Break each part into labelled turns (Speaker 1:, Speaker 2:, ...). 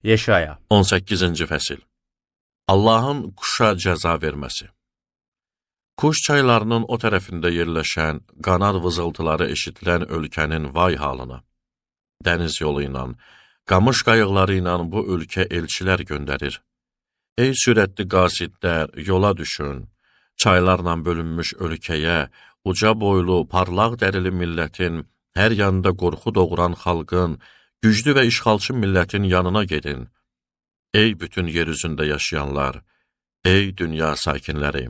Speaker 1: Yeşaya
Speaker 2: 18-ci fəsil. Allahın quşa cəza verməsi. Kuş çaylarının o tərəfində yerləşən, qanad vızıltıları eşidilən ölkənin vay halına. Dəniz yolu ilə, qamış qayıqları ilə bu ölkə elçilər göndərir. Ey sürətli qasidlər, yola düşün. Çaylarla bölünmüş ölkəyə, uca boylu, parlaq dərili millətin, hər yanda qorxu doğuran xalqın, güclü və işğalçı millətin yanına gedin. Ey bütün yer üzündə yaşayanlar, ey dünya sakinləri!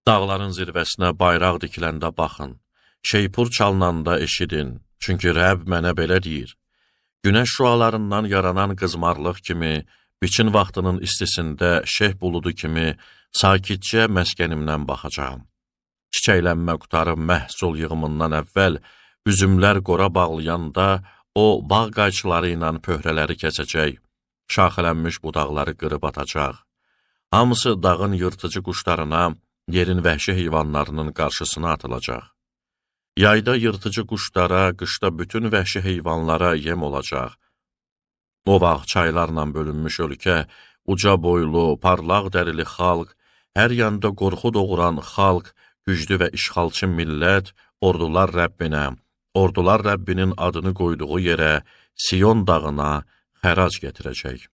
Speaker 2: Dağların zirvəsinə bayraq dikiləndə baxın, şeypur çalınanda eşidin, çünki Rəbb mənə belə deyir. Günəş şüalarından yaranan qızmarlıq kimi, biçin vaxtının istisində şeh buludu kimi sakitcə məskənimdən baxacağam. Çiçəklənmə qutarıb məhsul yığımından əvvəl, üzümlər qora bağlayanda, o bağ qayçıları ilə pöhrələri kəsəcək, şaxələnmiş budaqları qırıb atacaq. Hamısı dağın yırtıcı quşlarına, yerin vəhşi heyvanlarının qarşısına atılacaq. Yayda yırtıcı quşlara, qışda bütün vəhşi heyvanlara yem olacaq. O vaxt çaylarla bölünmüş ölkə, uca boylu, parlaq dərili xalq, hər yanda qorxu doğuran xalq, güclü və işğalçı millət, ordular Rəbbinin adını qoyduğu yerə, Siyon dağına xərac gətirəcək.